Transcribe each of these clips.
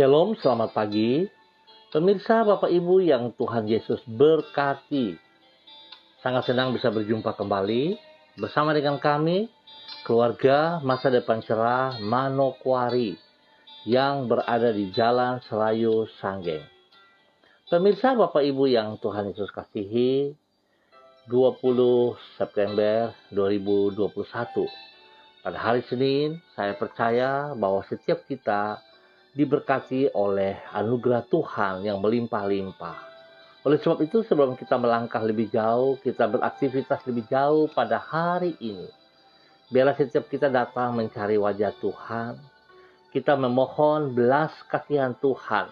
Shalom, selamat pagi. Pemirsa Bapak Ibu yang Tuhan Yesus berkati. Sangat senang bisa berjumpa kembali bersama dengan kami, keluarga Masa Depan Cerah Manokwari yang berada di Jalan Serayu Sanggeng. Pemirsa Bapak Ibu yang Tuhan Yesus kasihi, 20 September 2021. Pada hari Senin, saya percaya bahwa setiap kita diberkati oleh anugerah Tuhan yang melimpah-limpah. Oleh sebab itu, sebelum kita melangkah lebih jauh, kita beraktivitas lebih jauh pada hari ini, biarlah setiap kita datang mencari wajah Tuhan. Kita memohon belas kasihan Tuhan,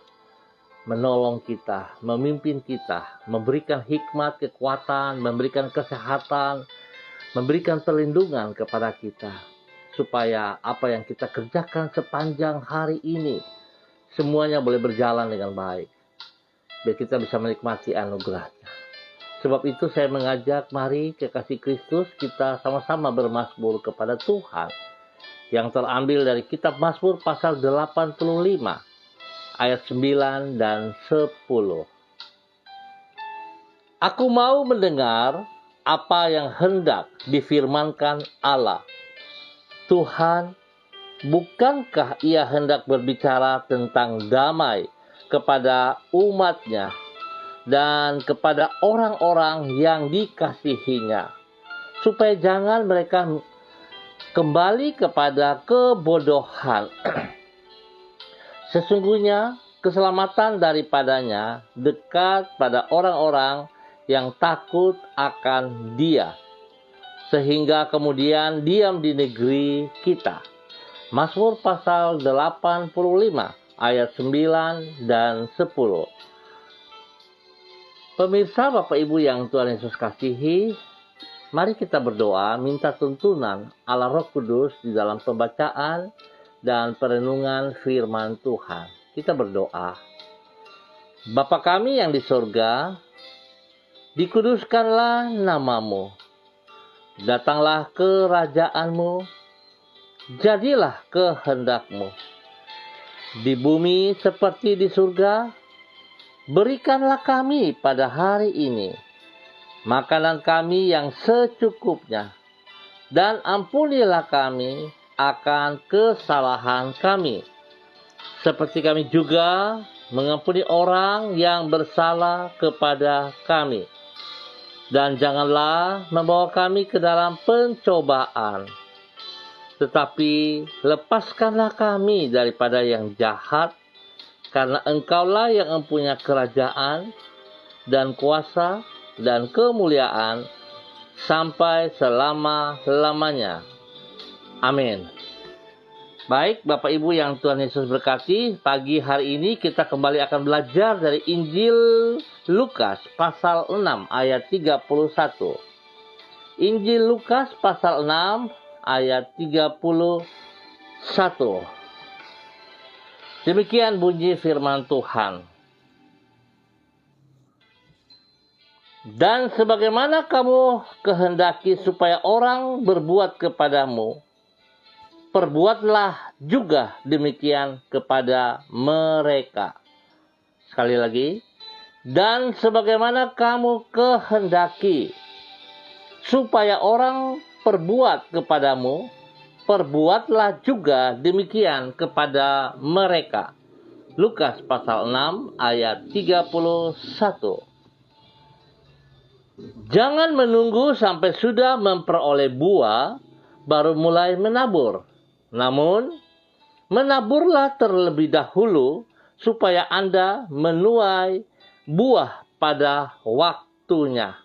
menolong kita, memimpin kita, memberikan hikmat, kekuatan, memberikan kesehatan, memberikan perlindungan kepada kita, supaya apa yang kita kerjakan sepanjang hari ini semuanya boleh berjalan dengan baik, biar kita bisa menikmati anugerahnya. Sebab itu saya mengajak, mari kekasih Kristus, kita sama-sama bermazmur kepada Tuhan, yang terambil dari kitab Mazmur pasal 85 ayat 9 dan 10. Aku mau mendengar apa yang hendak difirmankan Allah. Tuhan, bukankah ia hendak berbicara tentang damai kepada umat-Nya dan kepada orang-orang yang dikasihinya, supaya jangan mereka kembali kepada kebodohan. Sesungguhnya keselamatan daripadanya dekat pada orang-orang yang takut akan Dia, sehingga kemudian diam di negeri kita. Mazmur pasal 85 ayat 9 dan 10. Pemirsa Bapak Ibu yang Tuhan Yesus kasihi, mari kita berdoa minta tuntunan Allah Roh Kudus di dalam pembacaan dan perenungan firman Tuhan. Kita berdoa. Bapa kami yang di surga, dikuduskanlah namamu. Datanglah kerajaan-Mu, jadilah kehendak-Mu. Di bumi seperti di surga, berikanlah kami pada hari ini makanan kami yang secukupnya, dan ampunilah kami akan kesalahan kami, seperti kami juga mengampuni orang yang bersalah kepada kami. Dan janganlah membawa kami ke dalam pencobaan, tetapi lepaskanlah kami daripada yang jahat, karena Engkaulah yang mempunyai kerajaan dan kuasa dan kemuliaan sampai selama-lamanya. Amin. Baik, Bapak Ibu yang Tuhan Yesus berkati, pagi hari ini kita kembali akan belajar dari Injil Lukas pasal 6 ayat 31. Injil Lukas pasal 6 ayat 31. Demikian bunyi firman Tuhan. Dan sebagaimana kamu kehendaki supaya orang berbuat kepadamu, perbuatlah juga demikian kepada mereka. Sekali lagi. Dan sebagaimana kamu kehendaki supaya orang perbuat kepadamu, perbuatlah juga demikian kepada mereka. Lukas pasal 6 ayat 31. Jangan menunggu sampai sudah memperoleh buah baru mulai menabur. Namun, menaburlah terlebih dahulu supaya Anda menuai buah pada waktunya.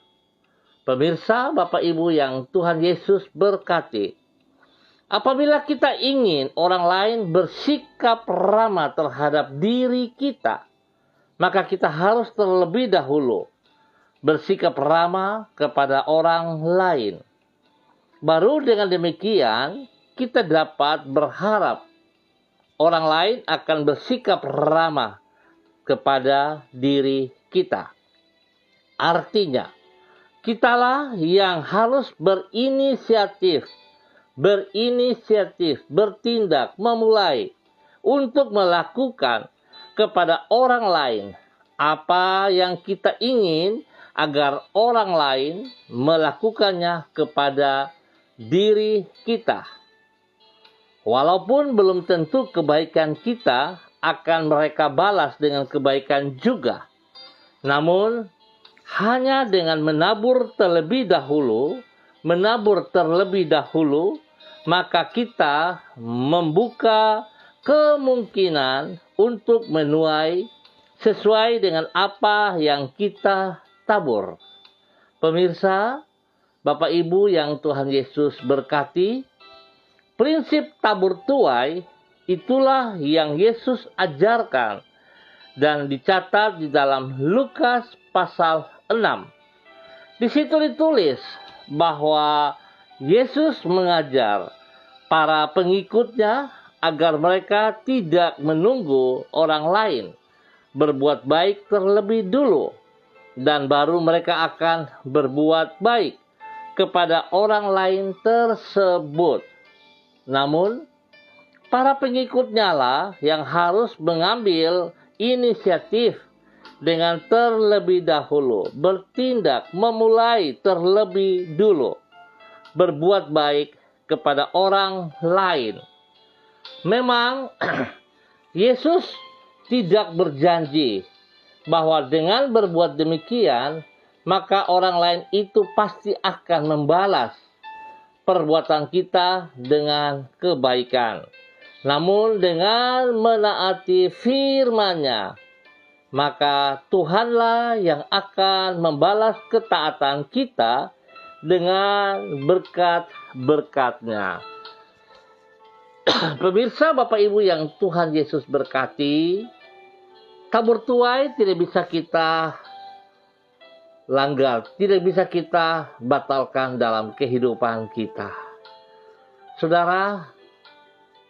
Pemirsa Bapak Ibu yang Tuhan Yesus berkati, apabila kita ingin orang lain bersikap ramah terhadap diri kita, maka kita harus terlebih dahulu bersikap ramah kepada orang lain. Baru dengan demikian kita dapat berharap orang lain akan bersikap ramah kepada diri kita. Artinya, kitalah yang harus berinisiatif, bertindak, memulai untuk melakukan kepada orang lain apa yang kita ingin agar orang lain melakukannya kepada diri kita. Walaupun belum tentu kebaikan kita akan mereka balas dengan kebaikan juga. Namun, hanya dengan menabur terlebih dahulu, maka kita membuka kemungkinan untuk menuai sesuai dengan apa yang kita tabur. Pemirsa, Bapak Ibu yang Tuhan Yesus berkati, prinsip tabur tuai itulah yang Yesus ajarkan dan dicatat di dalam Lukas pasal 6. Di situ ditulis bahwa Yesus mengajar para pengikutnya agar mereka tidak menunggu orang lain berbuat baik terlebih dulu, dan baru mereka akan berbuat baik kepada orang lain tersebut. Namun, para pengikutnya lah yang harus mengambil inisiatif dengan terlebih dahulu, bertindak, memulai terlebih dulu, berbuat baik kepada orang lain. Memang, Yesus tidak berjanji bahwa dengan berbuat demikian, maka orang lain itu pasti akan membalas perbuatan kita dengan kebaikan. Namun dengan menaati firman-Nya, maka Tuhanlah yang akan membalas ketaatan kita dengan berkat-berkat-Nya. Pemirsa, Bapak Ibu yang Tuhan Yesus berkati, tabur tuai tidak bisa kita langgar, tidak bisa kita batalkan dalam kehidupan kita. Saudara,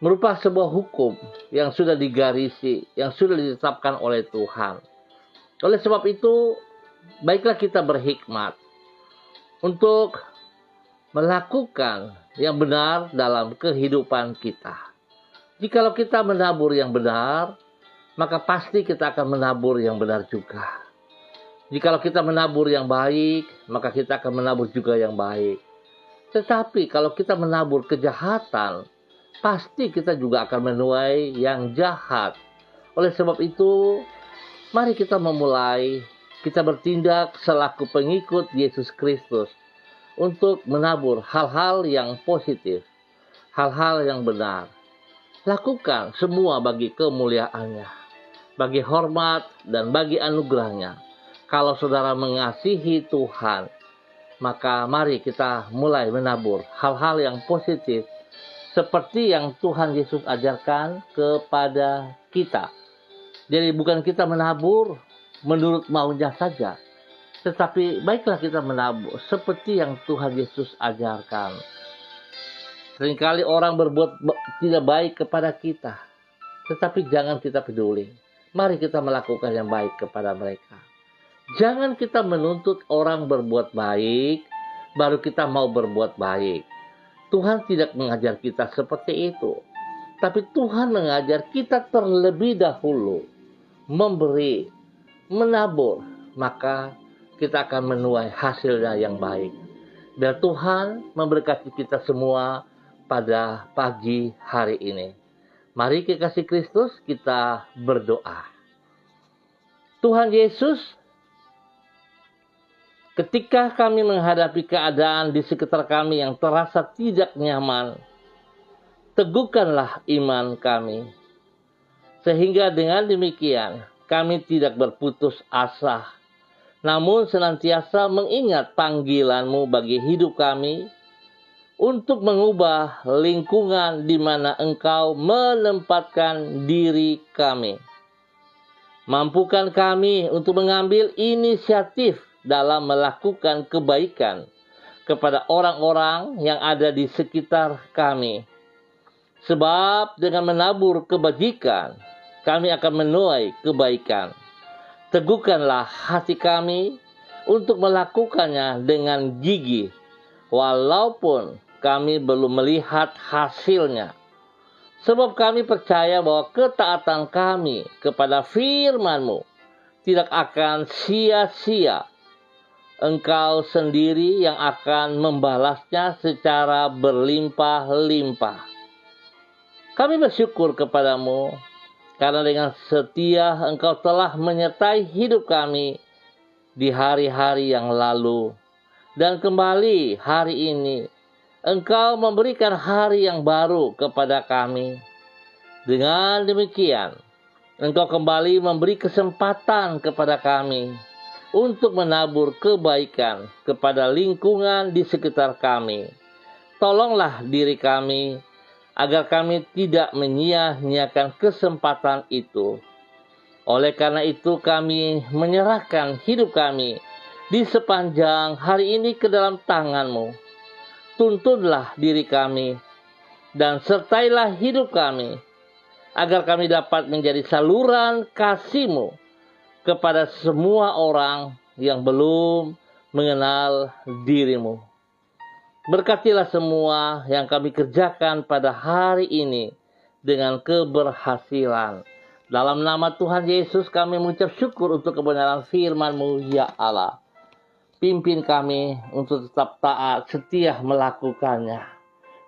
merupakan sebuah hukum yang sudah digarisi, yang sudah ditetapkan oleh Tuhan. Oleh sebab itu, baiklah kita berhikmat untuk melakukan yang benar dalam kehidupan kita. Jikalau kita menabur yang benar, maka pasti kita akan menabur yang benar juga. Jikalau kita menabur yang baik, maka kita akan menabur juga yang baik. Tetapi kalau kita menabur kejahatan, pasti kita juga akan menuai yang jahat. Oleh sebab itu, mari kita memulai, kita bertindak selaku pengikut Yesus Kristus untuk menabur hal-hal yang positif, hal-hal yang benar. Lakukan semua bagi kemuliaan-Nya, bagi hormat dan bagi anugerah-Nya. Kalau saudara mengasihi Tuhan, maka mari kita mulai menabur hal-hal yang positif seperti yang Tuhan Yesus ajarkan kepada kita. Jadi bukan kita menabur menurut maunya saja, tetapi baiklah kita menabur seperti yang Tuhan Yesus ajarkan. Seringkali orang berbuat tidak baik kepada kita, tetapi jangan kita peduli. Mari kita melakukan yang baik kepada mereka. Jangan kita menuntut orang berbuat baik, baru kita mau berbuat baik. Tuhan tidak mengajar kita seperti itu. Tapi Tuhan mengajar kita terlebih dahulu memberi, menabur, maka kita akan menuai hasilnya yang baik. Biar Tuhan memberkati kita semua pada pagi hari ini. Mari kekasih Kristus kita berdoa. Tuhan Yesus, ketika kami menghadapi keadaan di sekitar kami yang terasa tidak nyaman, teguhkanlah iman kami. Sehingga dengan demikian kami tidak berputus asa, namun senantiasa mengingat panggilan-Mu bagi hidup kami untuk mengubah lingkungan di mana Engkau menempatkan diri kami. Mampukan kami untuk mengambil inisiatif dalam melakukan kebaikan kepada orang-orang yang ada di sekitar kami. Sebab dengan menabur kebajikan, kami akan menuai kebaikan. Teguhkanlah hati kami untuk melakukannya dengan gigih, walaupun kami belum melihat hasilnya. Sebab kami percaya bahwa ketaatan kami kepada firman-Mu tidak akan sia-sia. Engkau sendiri yang akan membalasnya secara berlimpah-limpah. Kami bersyukur kepadamu karena dengan setia Engkau telah menyertai hidup kami di hari-hari yang lalu. Dan kembali hari ini Engkau memberikan hari yang baru kepada kami. Dengan demikian, Engkau kembali memberi kesempatan kepada kami untuk menabur kebaikan kepada lingkungan di sekitar kami. Tolonglah diri kami agar kami tidak menyia-nyiakan kesempatan itu. Oleh karena itu kami menyerahkan hidup kami di sepanjang hari ini ke dalam tangan-Mu. Tuntunlah diri kami dan sertailah hidup kami agar kami dapat menjadi saluran kasih-Mu kepada semua orang yang belum mengenal diri-Mu. Berkatilah semua yang kami kerjakan pada hari ini dengan keberhasilan. Dalam nama Tuhan Yesus kami mengucap syukur untuk kebenaran firman-Mu, ya Allah. Pimpin kami untuk tetap taat, setia melakukannya.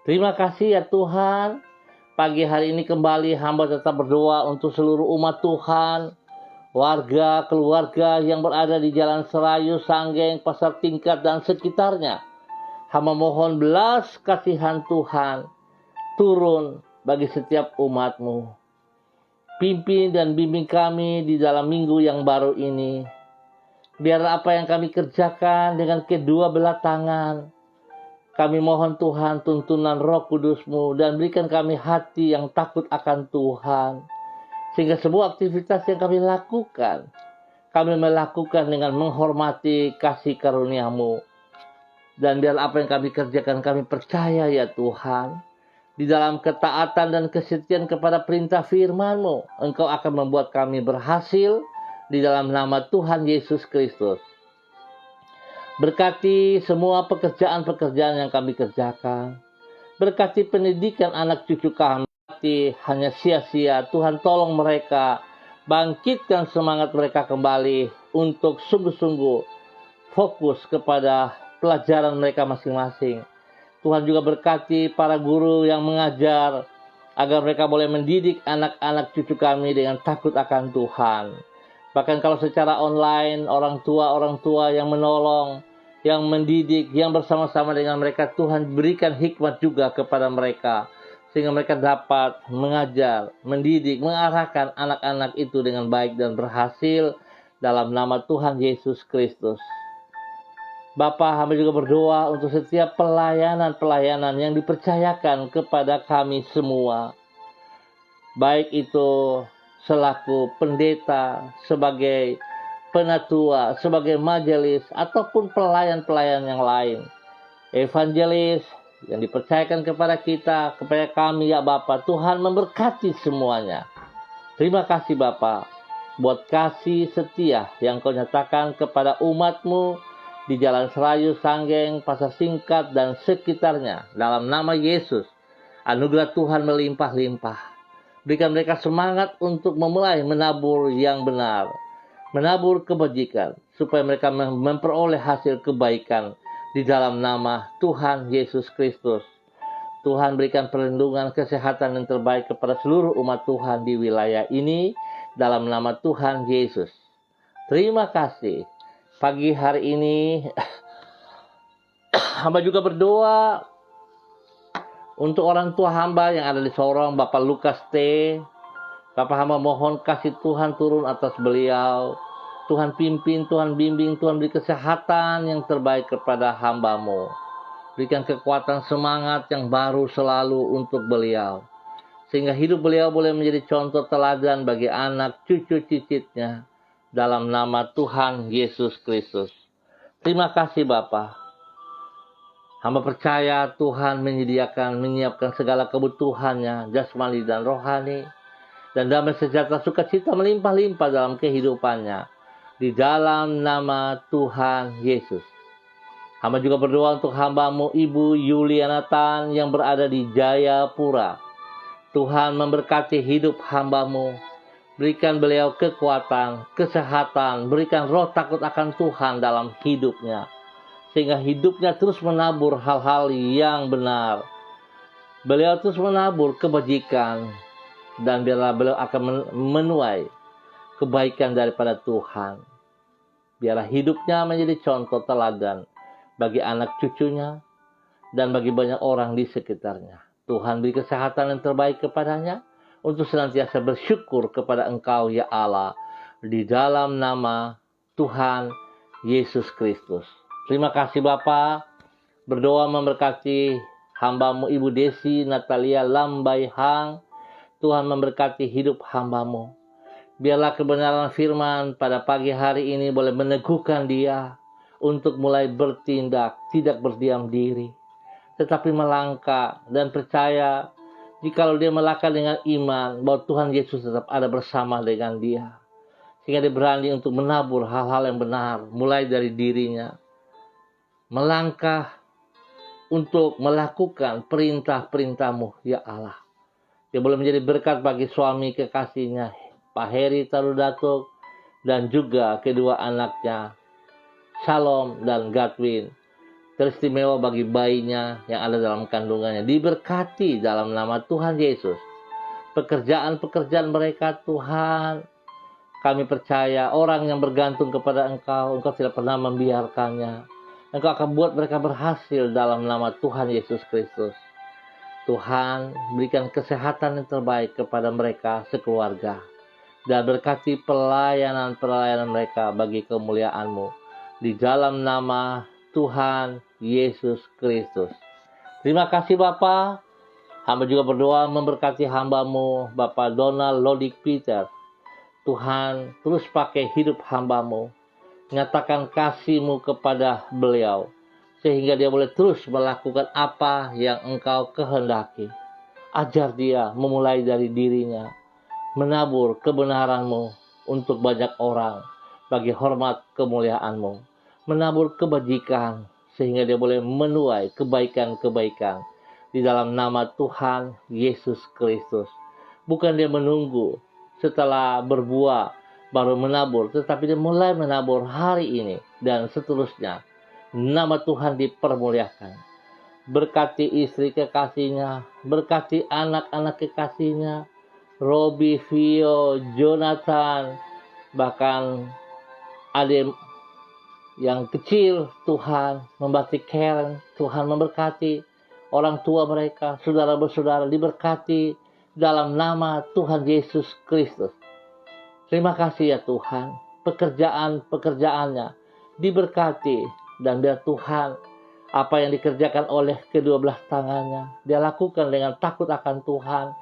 Terima kasih ya Tuhan. Pagi hari ini kembali hamba tetap berdoa untuk seluruh umat Tuhan. Warga, keluarga yang berada di Jalan Serayu, Sanggeng, Pasar Tingkat, dan sekitarnya. Hamba mohon belas kasihan Tuhan turun bagi setiap umat-Mu. Pimpin dan bimbing kami di dalam minggu yang baru ini. Biarlah apa yang kami kerjakan dengan kedua belah tangan. Kami mohon Tuhan tuntunan Roh Kudus-Mu dan berikan kami hati yang takut akan Tuhan. Sehingga semua aktivitas yang kami lakukan dengan menghormati kasih karunia-Mu. Dan biarlah apa yang kami kerjakan kami percaya ya Tuhan. Di dalam ketaatan dan kesetiaan kepada perintah firman-Mu, Engkau akan membuat kami berhasil di dalam nama Tuhan Yesus Kristus. Berkati semua pekerjaan-pekerjaan yang kami kerjakan. Berkati pendidikan anak cucu kami. Hanya sia-sia. Tuhan tolong mereka. Bangkitkan semangat mereka kembali untuk sungguh-sungguh fokus kepada pelajaran mereka masing-masing. Tuhan juga berkati para guru yang mengajar agar mereka boleh mendidik anak-anak cucu kami dengan takut akan Tuhan. Bahkan kalau secara online, orang tua yang menolong, yang mendidik, yang bersama-sama dengan mereka, Tuhan berikan hikmat juga kepada mereka. Sehingga mereka dapat mengajar, mendidik, mengarahkan anak-anak itu dengan baik dan berhasil dalam nama Tuhan Yesus Kristus. Bapa, hamba juga berdoa untuk setiap pelayanan-pelayanan yang dipercayakan kepada kami semua. Baik itu selaku pendeta, sebagai penatua, sebagai majelis, ataupun pelayan-pelayan yang lain. Evangelis yang dipercayakan kepada kita, kepada kami ya Bapa, Tuhan memberkati semuanya. Terima kasih Bapa, buat kasih setia yang Kau nyatakan kepada umat-Mu di Jalan Serayu, Sanggeng, Pasar Singkat, dan sekitarnya. Dalam nama Yesus, anugerah Tuhan melimpah-limpah. Berikan mereka semangat untuk memulai menabur yang benar. Menabur kebajikan. Supaya mereka memperoleh hasil kebaikan. Di dalam nama Tuhan Yesus Kristus. Tuhan berikan perlindungan kesehatan yang terbaik kepada seluruh umat Tuhan di wilayah ini. Dalam nama Tuhan Yesus. Terima kasih. Pagi hari ini hamba juga berdoa untuk orang tua hamba yang ada di Sorong, Bapak Lukas T. Bapak hamba mohon kasih Tuhan turun atas beliau. Tuhan pimpin, Tuhan bimbing, Tuhan beri kesehatan yang terbaik kepada hamba-Mu. Berikan kekuatan semangat yang baru selalu untuk beliau. Sehingga hidup beliau boleh menjadi contoh teladan bagi anak cucu cicitnya. Dalam nama Tuhan Yesus Kristus. Terima kasih Bapa. Hamba percaya Tuhan menyiapkan segala kebutuhannya, jasmani dan rohani. Dan damai sejahtera sukacita melimpah-limpah dalam kehidupannya. Di dalam nama Tuhan Yesus. Hamba juga berdoa untuk hamba-Mu Ibu Yuliana Tan yang berada di Jayapura. Tuhan memberkati hidup hamba-Mu. Berikan beliau kekuatan, kesehatan, berikan roh takut akan Tuhan dalam hidupnya. Sehingga hidupnya terus menabur hal-hal yang benar. Beliau terus menabur kebajikan. Dan biarlah beliau akan menuai kebaikan daripada Tuhan. Biarlah hidupnya menjadi contoh teladan bagi anak cucunya dan bagi banyak orang di sekitarnya. Tuhan beri kesehatan yang terbaik kepadanya untuk senantiasa bersyukur kepada Engkau ya Allah di dalam nama Tuhan Yesus Kristus. Terima kasih Bapa. Berdoa memberkati hamba-Mu Ibu Desi Natalia Lambai Hang. Tuhan memberkati hidup hamba-Mu. Biarlah kebenaran firman pada pagi hari ini boleh meneguhkan dia untuk mulai bertindak, tidak berdiam diri, tetapi melangkah dan percaya jikalau dia melangkah dengan iman bahwa Tuhan Yesus tetap ada bersama dengan dia. Sehingga dia berani untuk menabur hal-hal yang benar mulai dari dirinya. Melangkah untuk melakukan perintah-perintah-Mu ya Allah. Dia boleh menjadi berkat bagi suami kekasihnya, Pak Heri Tarudatuk, dan juga kedua anaknya, Shalom dan Godwin. Teristimewa bagi bayinya yang ada dalam kandungannya. Diberkati dalam nama Tuhan Yesus. Pekerjaan-pekerjaan mereka Tuhan, kami percaya orang yang bergantung kepada Engkau, Engkau tidak pernah membiarkannya. Engkau akan buat mereka berhasil dalam nama Tuhan Yesus Kristus. Tuhan, berikan kesehatan yang terbaik kepada mereka sekeluarga. Dan berkati pelayanan-pelayanan mereka bagi kemuliaan-Mu. Di dalam nama Tuhan Yesus Kristus. Terima kasih Bapa. Hamba juga berdoa memberkati hamba-Mu, Bapak Donald Lodik Peter. Tuhan, terus pakai hidup hamba-Mu. Nyatakan kasih-Mu kepada beliau. Sehingga dia boleh terus melakukan apa yang Engkau kehendaki. Ajar dia memulai dari dirinya. Menabur kebenaran-Mu untuk banyak orang. Bagi hormat kemuliaan-Mu. Menabur kebajikan. Sehingga dia boleh menuai kebaikan-kebaikan. Di dalam nama Tuhan Yesus Kristus. Bukan dia menunggu setelah berbuah baru menabur. Tetapi dia mulai menabur hari ini. Dan seterusnya. Nama Tuhan dipermuliakan. Berkati istri kekasihnya. Berkati anak-anak kekasihnya. Robi, Vio, Jonathan. Bahkan adik yang kecil. Tuhan memberkati Karen. Tuhan memberkati orang tua mereka. Saudara-saudara diberkati dalam nama Tuhan Yesus Kristus. Terima kasih ya Tuhan. Pekerjaan-pekerjaannya diberkati. Dan biar Tuhan, apa yang dikerjakan oleh kedua belah tangannya, dia lakukan dengan takut akan Tuhan,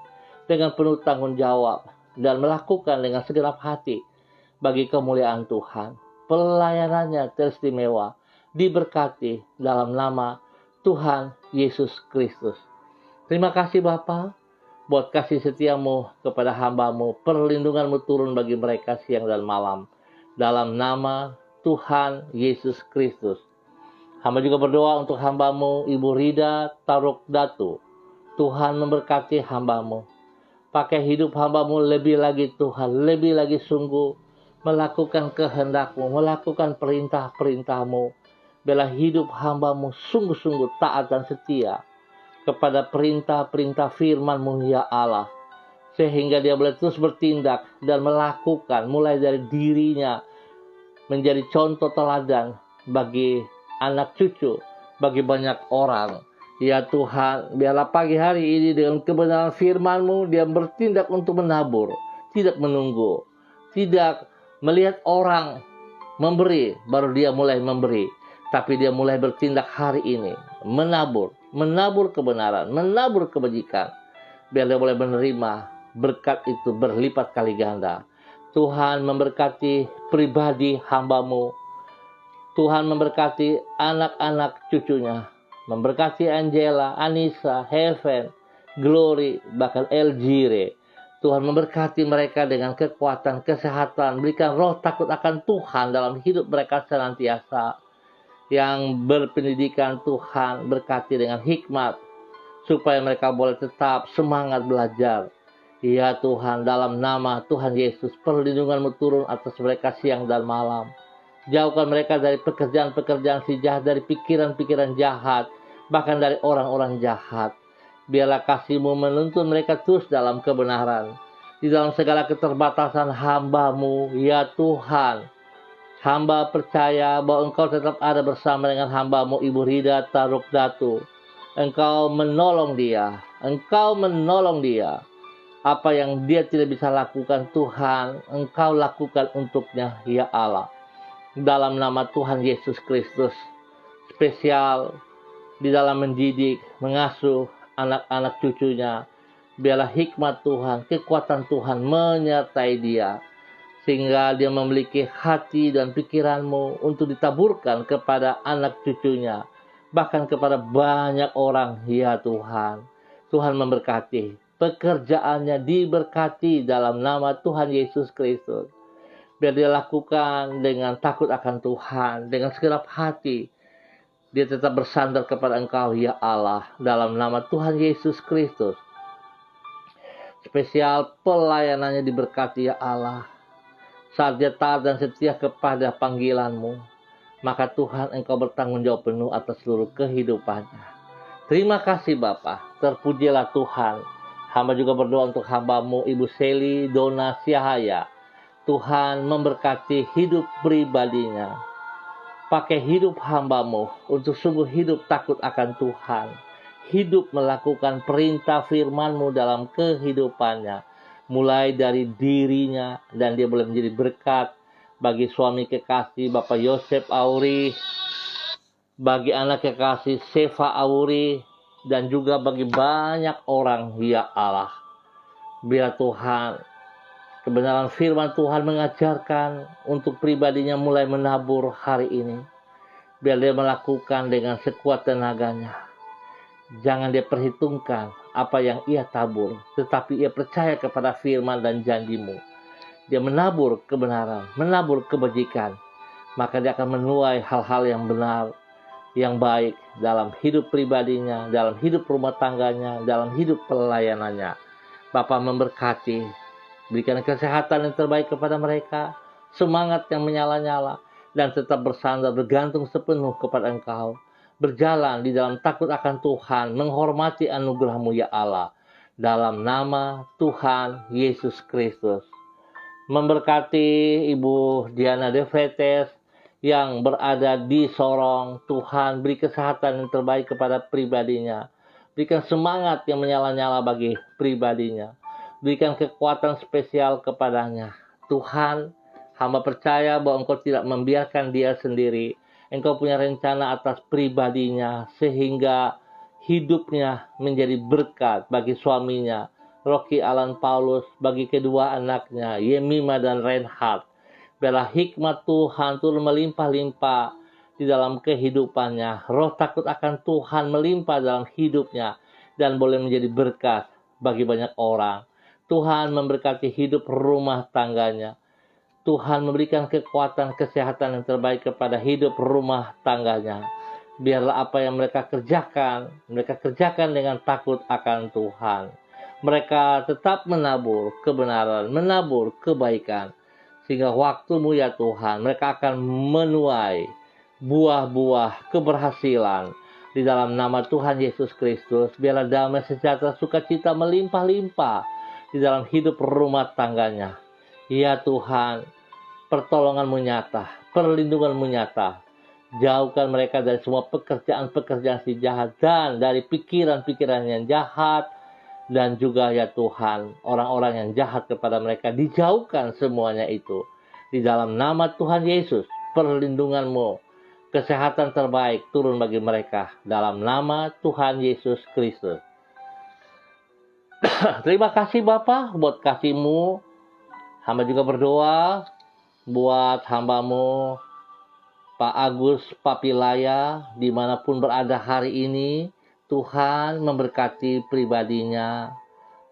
dengan penuh tanggung jawab, dan melakukan dengan segenap hati bagi kemuliaan Tuhan. Pelayanannya teristimewa, diberkati dalam nama Tuhan Yesus Kristus. Terima kasih Bapa, buat kasih setiamu kepada hamba-Mu, perlindungan-Mu turun bagi mereka siang dan malam. Dalam nama Tuhan Yesus Kristus. Hamba juga berdoa untuk hamba-Mu, Ibu Rida Taruk Datu. Tuhan memberkati hamba-Mu. Pakai hidup hamba-Mu lebih lagi Tuhan, lebih lagi sungguh. Melakukan kehendak-Mu, melakukan perintah-perintah-Mu. Biarlah hidup hamba-Mu sungguh-sungguh taat dan setia kepada perintah-perintah firman-Mu ya Allah. Sehingga dia boleh terus bertindak dan melakukan mulai dari dirinya, menjadi contoh teladan bagi anak cucu, bagi banyak orang. Ya Tuhan, biarlah pagi hari ini dengan kebenaran firman-Mu, dia bertindak untuk menabur, tidak menunggu, tidak melihat orang memberi, baru dia mulai memberi. Tapi dia mulai bertindak hari ini, menabur kebenaran, menabur kebajikan. Biar dia boleh menerima berkat itu berlipat kali ganda. Tuhan memberkati pribadi hamba-Mu. Tuhan memberkati anak-anak cucunya. Memberkati Angela, Anissa, Heaven, Glory, bahkan Elgire. Tuhan memberkati mereka dengan kekuatan, kesehatan. Berikan roh takut akan Tuhan dalam hidup mereka senantiasa. Yang berpendidikan Tuhan berkati dengan hikmat. supaya mereka boleh tetap semangat belajar. Ya Tuhan, dalam nama Tuhan Yesus, perlindungan-Mu turun atas mereka siang dan malam. Jauhkan mereka dari pekerjaan-pekerjaan si jahat, dari pikiran-pikiran jahat, bahkan dari orang-orang jahat. Biarlah kasih-Mu menuntun mereka terus dalam kebenaran. Di dalam segala keterbatasan hamba-Mu, ya Tuhan, hamba percaya bahwa Engkau tetap ada bersama dengan hamba-Mu Ibu Rida Taruk Datu. Engkau menolong dia. Engkau menolong dia. Apa yang dia tidak bisa lakukan, Tuhan, Engkau lakukan untuknya, ya Allah. Dalam nama Tuhan Yesus Kristus, spesial di dalam mendidik, mengasuh anak-anak cucunya, biarlah hikmat Tuhan, kekuatan Tuhan menyertai dia, sehingga dia memiliki hati dan pikiran-Mu untuk ditaburkan kepada anak cucunya, bahkan kepada banyak orang, ya Tuhan. Tuhan memberkati. Pekerjaannya diberkati dalam nama Tuhan Yesus Kristus. Biar dia lakukan dengan takut akan Tuhan, dengan segenap hati. Dia tetap bersandar kepada Engkau, ya Allah, dalam nama Tuhan Yesus Kristus. Spesial pelayanannya diberkati, ya Allah. Saat dia taat dan setia kepada panggilan-Mu, maka Tuhan, Engkau bertanggung jawab penuh atas seluruh kehidupannya. Terima kasih Bapa, terpujilah Tuhan. Hamba juga berdoa untuk hamba-Mu Ibu Seli Dona Siahaya. Tuhan memberkati hidup pribadinya. Pakai hidup hamba-Mu untuk sungguh hidup takut akan Tuhan. Hidup melakukan perintah firman-Mu dalam kehidupannya. Mulai dari dirinya, dan dia boleh menjadi berkat bagi suami kekasih Bapak Yosef Auri, bagi anak kekasih Seva Auri, dan juga bagi banyak orang, ya Allah. Biar Tuhan, kebenaran firman Tuhan mengajarkan untuk pribadinya mulai menabur hari ini. Biar dia melakukan dengan sekuat tenaganya. Jangan dia perhitungkan apa yang ia tabur, tetapi ia percaya kepada firman dan janji-Mu. Dia menabur kebenaran, menabur kebajikan, maka dia akan menuai hal-hal yang benar, yang baik dalam hidup pribadinya, dalam hidup rumah tangganya, dalam hidup pelayanannya. Bapa memberkati, berikan kesehatan yang terbaik kepada mereka, semangat yang menyala-nyala, dan tetap bersandar bergantung sepenuh kepada Engkau. Berjalan di dalam takut akan Tuhan, menghormati anugerah-Mu, ya Allah. Dalam nama Tuhan Yesus Kristus. Memberkati Ibu Diana De Vretes yang berada di Sorong. Tuhan, beri kesehatan yang terbaik kepada pribadinya. Berikan semangat yang menyala-nyala bagi pribadinya. Berikan kekuatan spesial kepadanya. Tuhan, hamba percaya bahwa Engkau tidak membiarkan dia sendiri. Engkau punya rencana atas pribadinya, sehingga hidupnya menjadi berkat bagi suaminya, Rocky Alan Paulus, bagi kedua anaknya, Yemima dan Reinhard. Biarlah hikmat Tuhan turun melimpah-limpah di dalam kehidupannya. Roh takut akan Tuhan melimpah dalam hidupnya dan boleh menjadi berkat bagi banyak orang. Tuhan memberkati hidup rumah tangganya. Tuhan memberikan kekuatan kesehatan yang terbaik kepada hidup rumah tangganya. Biarlah apa yang mereka kerjakan dengan takut akan Tuhan. Mereka tetap menabur kebenaran, menabur kebaikan. Sehingga waktu-Mu, ya Tuhan, mereka akan menuai buah-buah keberhasilan. Di dalam nama Tuhan Yesus Kristus, biarlah damai sejahtera sukacita melimpah-limpah di dalam hidup rumah tangganya. Ya Tuhan, pertolongan-Mu nyata, perlindungan-Mu nyata. Jauhkan mereka dari semua pekerjaan-pekerjaan si jahat dan dari pikiran-pikiran yang jahat. Dan juga, ya Tuhan, orang-orang yang jahat kepada mereka, dijauhkan semuanya itu. Di dalam nama Tuhan Yesus, perlindungan-Mu, kesehatan terbaik turun bagi mereka. Dalam nama Tuhan Yesus Kristus. Terima kasih Bapa buat kasih-Mu. Hamba juga berdoa buat hamba-Mu, Pak Agus Papilaya, dimanapun berada hari ini. Tuhan memberkati pribadinya,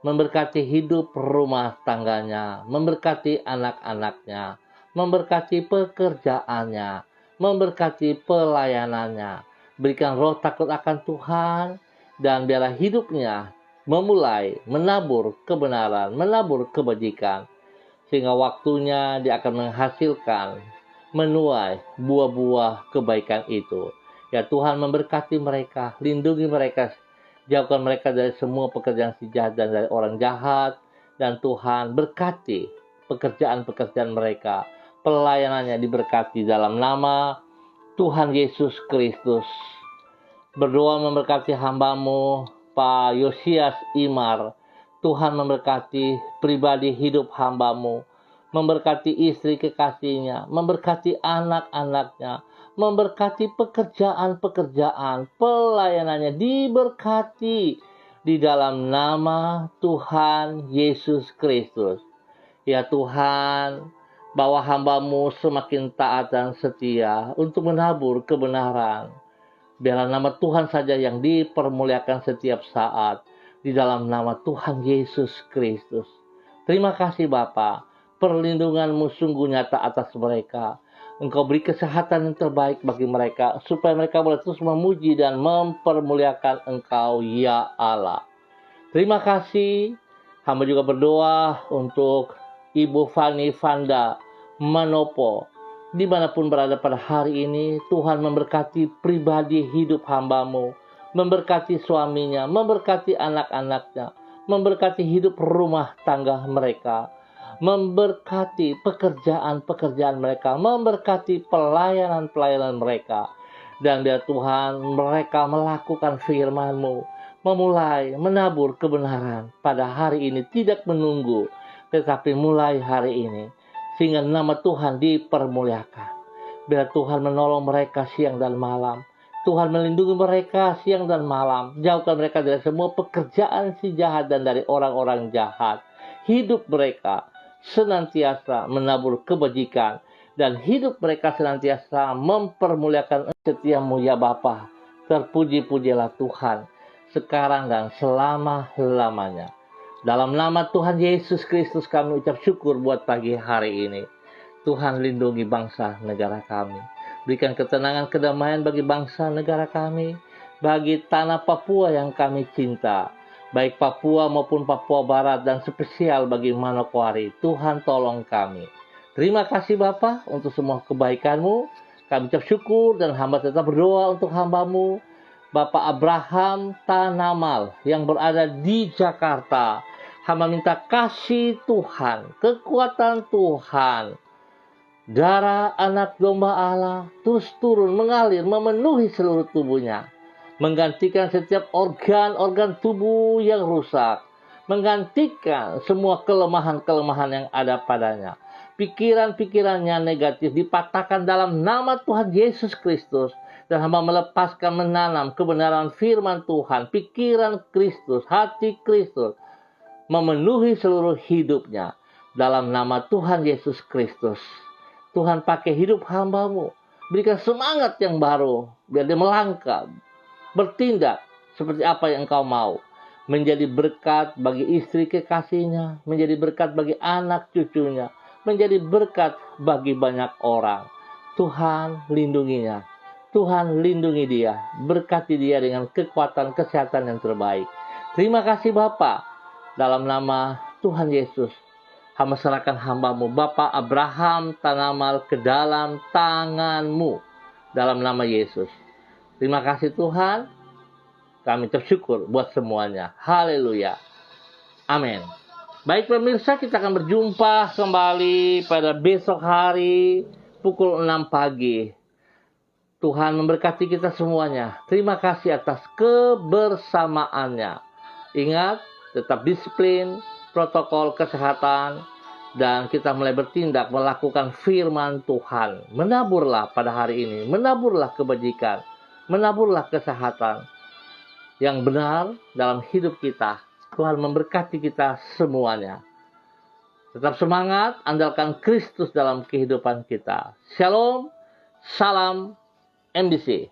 memberkati hidup rumah tangganya, memberkati anak-anaknya, memberkati pekerjaannya, memberkati pelayanannya. Berikan roh takut akan Tuhan, dan biarlah hidupnya memulai menabur kebenaran, menabur kebajikan, sehingga waktunya dia akan menghasilkan, menuai buah-buah kebaikan itu. Ya Tuhan, memberkati mereka, lindungi mereka, jauhkan mereka dari semua pekerjaan si jahat dan dari orang jahat. Dan Tuhan, berkati pekerjaan-pekerjaan mereka, pelayanannya diberkati dalam nama Tuhan Yesus Kristus. Berdoa memberkati hamba-Mu Pak Yosias Imar. Tuhan memberkati pribadi hidup hamba-Mu, memberkati istri kekasihnya, memberkati anak-anaknya, memberkati pekerjaan-pekerjaan, pelayanannya diberkati di dalam nama Tuhan Yesus Kristus. Ya Tuhan, bawa hamba-Mu semakin taat dan setia untuk menabur kebenaran. Biarlah nama Tuhan saja yang dipermuliakan setiap saat di dalam nama Tuhan Yesus Kristus. Terima kasih Bapa, perlindungan-Mu sungguh nyata atas mereka. Engkau beri kesehatan yang terbaik bagi mereka, supaya mereka boleh terus memuji dan mempermuliakan Engkau, ya Allah. Terima kasih. Hamba juga berdoa untuk Ibu Fani Vanda Manopo, dimanapun berada pada hari ini. Tuhan memberkati pribadi hidup hamba-Mu, memberkati suaminya, memberkati anak-anaknya, memberkati hidup rumah tangga mereka, memberkati pekerjaan-pekerjaan mereka, memberkati pelayanan-pelayanan mereka. Dan biar Tuhan, mereka melakukan firman-Mu, memulai menabur kebenaran pada hari ini, tidak menunggu, tetapi mulai hari ini, sehingga nama Tuhan dipermuliakan. Biar Tuhan menolong mereka siang dan malam. Tuhan melindungi mereka siang dan malam. Jauhkan mereka dari semua pekerjaan si jahat dan dari orang-orang jahat. Hidup mereka senantiasa menabur kebajikan, dan hidup mereka senantiasa mempermuliakan setiamu ya Bapa. Terpuji-pujilah Tuhan sekarang dan selama-lamanya. Dalam nama Tuhan Yesus Kristus kami ucap syukur buat pagi hari ini. Tuhan, lindungi bangsa negara kami. Berikan ketenangan, kedamaian bagi bangsa negara kami, bagi tanah Papua yang kami cinta, baik Papua maupun Papua Barat, dan spesial bagi Manokwari. Tuhan, tolong kami. Terima kasih Bapa untuk semua kebaikan-Mu. Kami ucap syukur dan hamba tetap berdoa untuk hamba-Mu, Bapak Abraham Tanamal yang berada di Jakarta. Hamba minta kasih Tuhan, kekuatan Tuhan, darah anak domba Allah terus turun, mengalir, memenuhi seluruh tubuhnya, menggantikan setiap organ-organ tubuh yang rusak, menggantikan semua kelemahan-kelemahan yang ada padanya. Pikiran-pikirannya negatif dipatahkan dalam nama Tuhan Yesus Kristus. Dan hamba melepaskan, menanam kebenaran firman Tuhan, pikiran Kristus, hati Kristus, memenuhi seluruh hidupnya dalam nama Tuhan Yesus Kristus. Tuhan, pakai hidup hamba-Mu, berikan semangat yang baru, biar dia melangkah, bertindak seperti apa yang Engkau mau, menjadi berkat bagi istri kekasihnya, menjadi berkat bagi anak cucunya, menjadi berkat bagi banyak orang. Tuhan, lindunginya. Tuhan, lindungi dia, berkati dia dengan kekuatan kesehatan yang terbaik. Terima kasih Bapa. Dalam nama Tuhan Yesus, hamba serahkan hamba-Mu Bapak Abraham Tanamal ke dalam tangan-Mu, dalam nama Yesus. Terima kasih Tuhan. Kami bersyukur buat semuanya. Haleluya. Amin. Baik pemirsa, kita akan berjumpa kembali pada besok hari pukul 6 pagi. Tuhan memberkati kita semuanya. Terima kasih atas kebersamaannya. Ingat, tetap disiplin, protokol kesehatan, dan kita mulai bertindak melakukan firman Tuhan. Menaburlah pada hari ini, menaburlah kebajikan, menaburlah kesehatan yang benar dalam hidup kita. Tuhan memberkati kita semuanya. Tetap semangat, andalkan Kristus dalam kehidupan kita. Shalom, salam MDC.